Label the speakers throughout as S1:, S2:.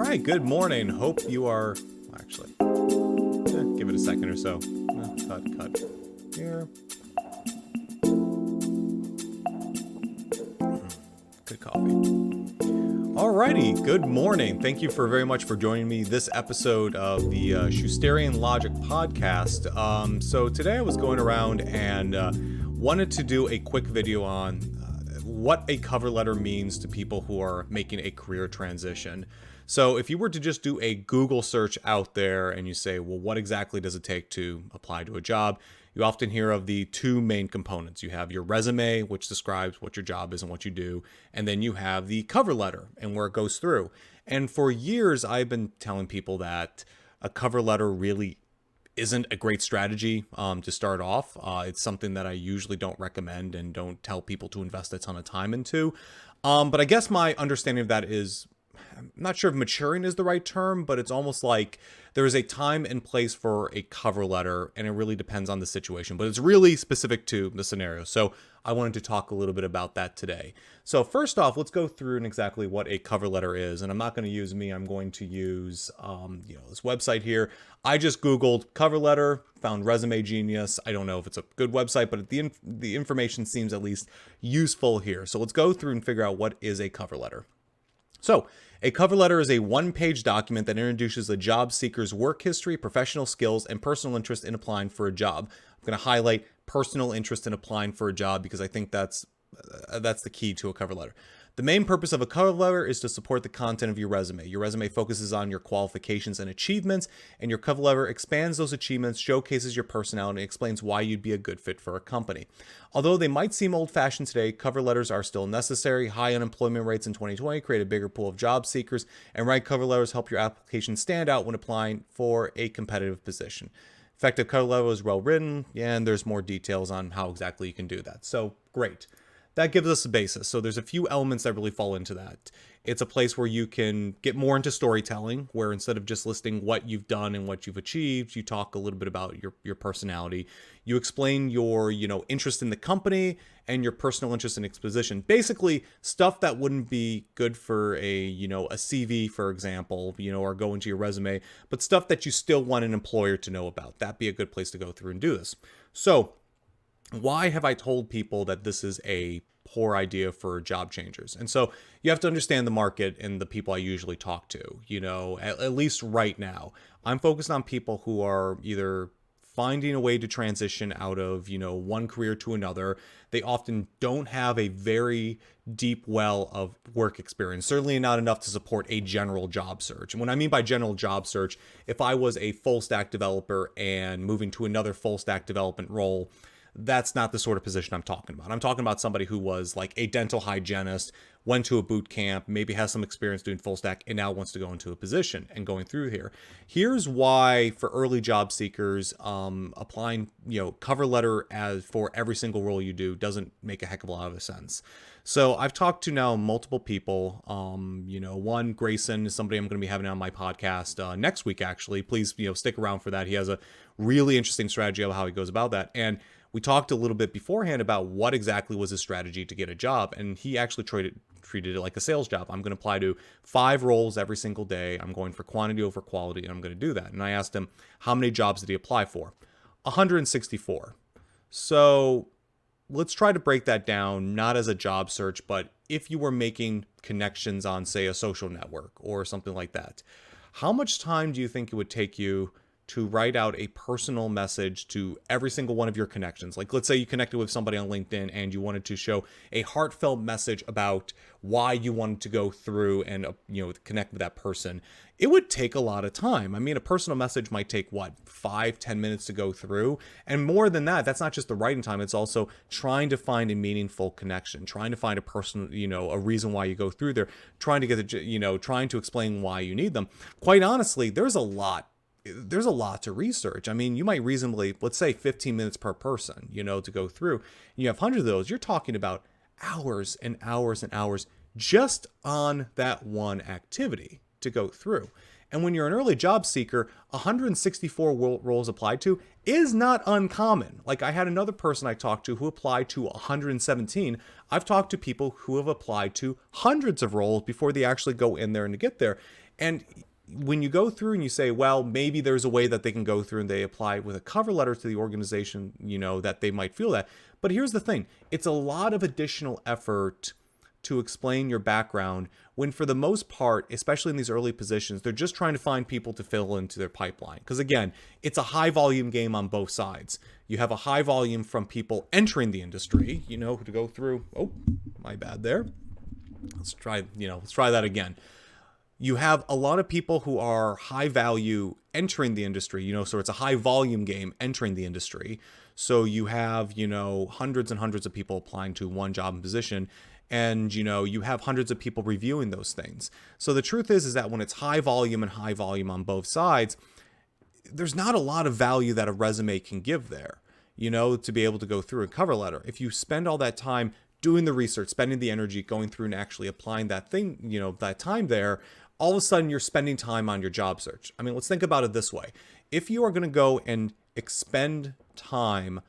S1: right, good morning. Hope you are, actually, give it a second or so. Cut here. Good coffee. Alrighty, good morning. Thank you very much for joining me this episode of the Schusterian Logic podcast. So today I was going around and wanted to do a quick video on what a cover letter means to people who are making a career transition. So if you were to just do a Google search out there and you say, well, what exactly does it take to apply to a job? You often hear of the two main components. You have your resume, which describes what your job is and what you do. And then you have the cover letter and where it goes through. And for years, I've been telling people that a cover letter really isn't a great strategy to start off. It's something that I usually don't recommend and don't tell people to invest a ton of time into. But I guess my understanding of that is, I'm not sure if maturing is the right term, but it's almost like there is a time and place for a cover letter, and it really depends on the situation, but it's really specific to the scenario. So I wanted to talk a little bit about that today. So first off, let's go through and exactly what a cover letter is. And I'm not going to use me. I'm going to use this website here. I just Googled cover letter, found Resume Genius. I don't know if it's a good website, but the information seems at least useful here. So let's go through and figure out what is a cover letter. So, a cover letter is a one-page document that introduces a job seeker's work history, professional skills, and personal interest in applying for a job. I'm going to highlight personal interest in applying for a job because I think that's the key to a cover letter. The main purpose of a cover letter is to support the content of your resume. Your resume focuses on your qualifications and achievements, and your cover letter expands those achievements, showcases your personality, and explains why you'd be a good fit for a company. Although they might seem old-fashioned today, cover letters are still necessary. High unemployment rates in 2020 create a bigger pool of job seekers, and right cover letters help your application stand out when applying for a competitive position. Effective cover letter is well written, and there's more details on how exactly you can do that. So, great. That gives us a basis. So there's a few elements that really fall into that. It's a place where you can get more into storytelling, where instead of just listing what you've done and what you've achieved, you talk a little bit about your personality. You explain your, interest in the company and your personal interest in its position. Basically, stuff that wouldn't be good for a CV, for example, or go into your resume, but stuff that you still want an employer to know about. That'd be a good place to go through and do this. So, why have I told people that this is a poor idea for job changers? And so you have to understand the market and the people I usually talk to, at least right now. I'm focused on people who are either finding a way to transition out of, one career to another. They often don't have a very deep well of work experience, certainly not enough to support a general job search. And when I mean by general job search, if I was a full stack developer and moving to another full stack development role, that's not the sort of position I'm talking about. I'm talking about somebody who was like a dental hygienist, went to a boot camp, maybe has some experience doing full stack, and now wants to go into a position and going through here. Here's why for early job seekers, applying, cover letter as for every single role you do doesn't make a heck of a lot of sense. So I've talked to now multiple people. One, Grayson, is somebody I'm going to be having on my podcast next week, actually. Please, stick around for that. He has a really interesting strategy of how he goes about that. And we talked a little bit beforehand about what exactly was his strategy to get a job. And he actually treated it like a sales job. I'm going to apply to 5 roles every single day. I'm going for quantity over quality, and I'm going to do that. And I asked him, how many jobs did he apply for? 164. So let's try to break that down, not as a job search, but if you were making connections on, say, a social network or something like that, how much time do you think it would take you to write out a personal message to every single one of your connections? Like, let's say you connected with somebody on LinkedIn and you wanted to show a heartfelt message about why you wanted to go through and, connect with that person. It would take a lot of time. I mean, a personal message might take 5-10 minutes to go through. And more than that, that's not just the writing time. It's also trying to find a meaningful connection, trying to find a person, a reason why you go through there, trying to get trying to explain why you need them. Quite honestly, there's a lot to research. I mean, you might reasonably, let's say 15 minutes per person, to go through. You have hundreds of those. You're talking about hours and hours and hours just on that one activity to go through. And when you're an early job seeker, 164 roles applied to is not uncommon. Like, I had another person I talked to who applied to 117. I've talked to people who have applied to hundreds of roles before they actually go in there and to get there. And when you go through and you say, well, maybe there's a way that they can go through and they apply with a cover letter to the organization, that they might feel that. But here's the thing. It's a lot of additional effort to explain your background when, for the most part, especially in these early positions, they're just trying to find people to fill into their pipeline. Because again, it's a high volume game on both sides. You have a high volume from people entering the industry, to go through. Oh, my bad there. Let's try that again. You have a lot of people who are high value entering the industry, so it's a high volume game entering the industry. So you have, hundreds and hundreds of people applying to one job and position. And, you have hundreds of people reviewing those things. So the truth is that when it's high volume and high volume on both sides, there's not a lot of value that a resume can give there, to be able to go through a cover letter. If you spend all that time doing the research, spending the energy, going through and actually applying that thing, that time there, all of a sudden you're spending time on your job search. I mean, let's think about it this way. If you are going to go and expend time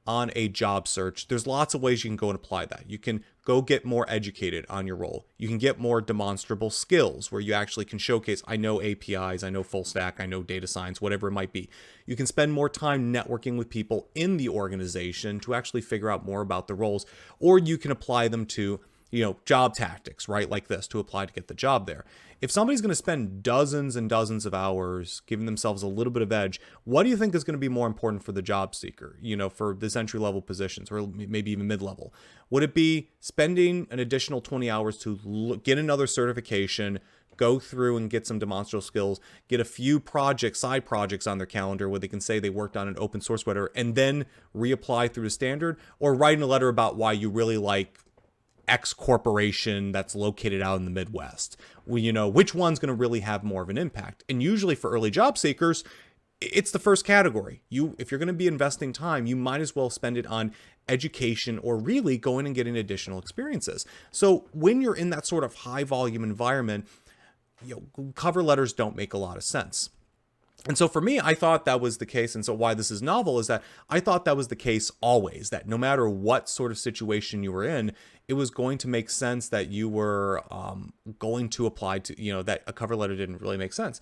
S1: on a job search, there's lots of ways you can go and apply that. You can go get more educated on your role. You can get more demonstrable skills where you actually can showcase, I know APIs, I know full stack, I know data science, whatever it might be. You can spend more time networking with people in the organization to actually figure out more about the roles, or you can apply them to job tactics, right? Like this, to apply to get the job there. If somebody's going to spend dozens and dozens of hours giving themselves a little bit of edge, what do you think is going to be more important for the job seeker, for this entry level positions, or maybe even mid-level? Would it be spending an additional 20 hours to get another certification, go through and get some demonstrable skills, get a few side projects on their calendar where they can say they worked on an open source whatever, and then reapply through the standard, or writing a letter about why you really like X corporation that's located out in the Midwest? Well, which one's going to really have more of an impact? And usually for early job seekers, it's the first category. If you're going to be investing time, you might as well spend it on education or really going and getting additional experiences. So when you're in that sort of high volume environment, cover letters don't make a lot of sense. And so for me, I thought that was the case. And so why this is novel is that I thought that was the case always, that no matter what sort of situation you were in, it was going to make sense that you were going to apply to, that a cover letter didn't really make sense.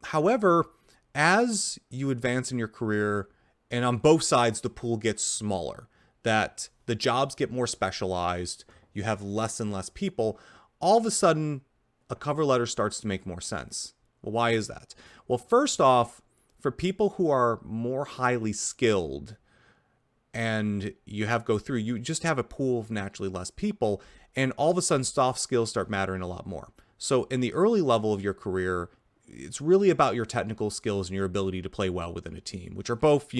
S1: However, as you advance in your career, and on both sides, the pool gets smaller, that the jobs get more specialized, you have less and less people, all of a sudden, a cover letter starts to make more sense. Well, why is that? Well, first off, for people who are more highly skilled and you just have a pool of naturally less people, and all of a sudden soft skills start mattering a lot more. So in the early level of your career, it's really about your technical skills and your ability to play well within a team, which are both,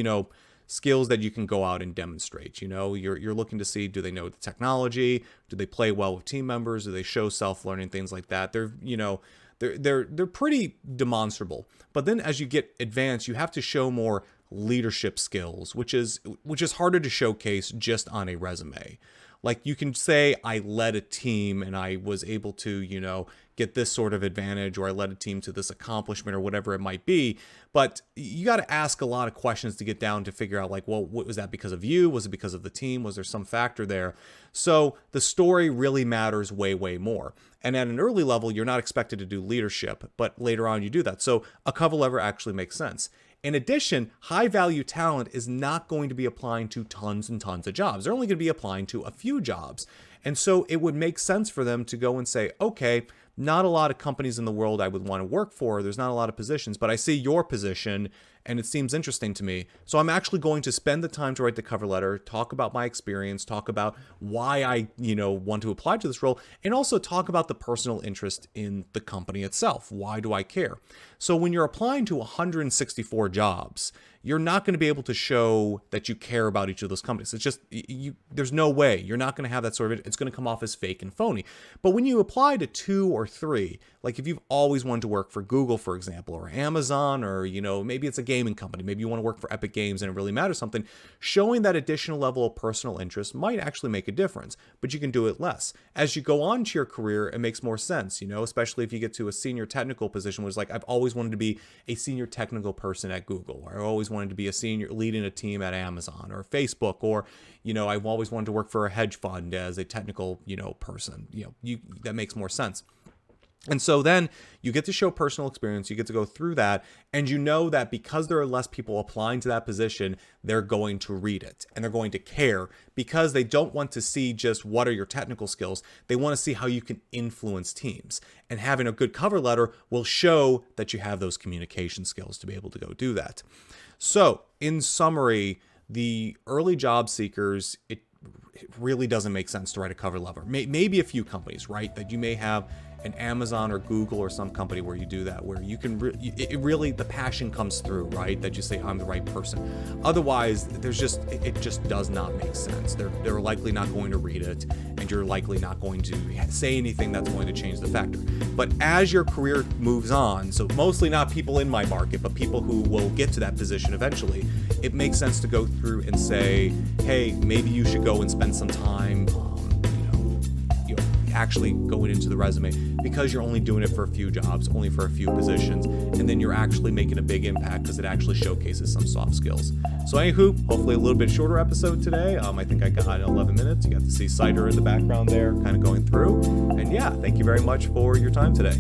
S1: skills that you can go out and demonstrate. You're looking to see, do they know the technology? Do they play well with team members? Do they show self-learning, things like that? They're pretty demonstrable. But then as you get advanced, you have to show more leadership skills, which is harder to showcase just on a resume. Like you can say, I led a team and I was able to, get this sort of advantage, or I led a team to this accomplishment, or whatever it might be. But you got to ask a lot of questions to get down to figure out, like, well, what was that because of you? Was it because of the team? Was there some factor there? So the story really matters way, way more. And at an early level, you're not expected to do leadership, but later on you do that. So a cover letter actually makes sense. In addition, high value talent is not going to be applying to tons and tons of jobs. They're only going to be applying to a few jobs. And so it would make sense for them to go and say, okay, not a lot of companies in the world I would want to work for. There's not a lot of positions, but I see your position and it seems interesting to me. So I'm actually going to spend the time to write the cover letter, talk about my experience, talk about why I, want to apply to this role, and also talk about the personal interest in the company itself. Why do I care? So when you're applying to 164 jobs, you're not going to be able to show that you care about each of those companies. It's just, there's no way. You're not going to have that sort of, it's going to come off as fake and phony. But when you apply to 2 or 3, like if you've always wanted to work for Google, for example, or Amazon, or, maybe it's a gaming company, maybe you want to work for Epic Games and it really matters something, showing that additional level of personal interest might actually make a difference, but you can do it less. As you go on to your career, it makes more sense, especially if you get to a senior technical position, which is like, I've always wanted to be a senior technical person at Google, or I always wanted to be a senior leading a team at Amazon or Facebook, or, I've always wanted to work for a hedge fund as a technical, person, that makes more sense. And so then you get to show personal experience, you get to go through that, and you know that because there are less people applying to that position, they're going to read it and they're going to care, because they don't want to see just what are your technical skills. They want to see how you can influence teams. And having a good cover letter will show that you have those communication skills to be able to go do that. So in summary, the early job seekers, it really doesn't make sense to write a cover letter. Maybe a few companies, right, that you may have an Amazon or Google or some company where you do that, where you can it really, the passion comes through, right, that you say I'm the right person. Otherwise, it just does not make sense. They're likely not going to read it, and you're likely not going to say anything that's going to change the factor. But as your career moves on, so mostly not people in my market, but people who will get to that position eventually, it makes sense to go through and say, hey, maybe you should go and spend some time actually going into the resume, because you're only doing it for a few jobs, only for a few positions, and then you're actually making a big impact because it actually showcases some soft skills. So anywho, hopefully a little bit shorter episode today. I think I got 11 minutes. You got to see Cider in the background there kind of going through. And yeah, thank you very much for your time today.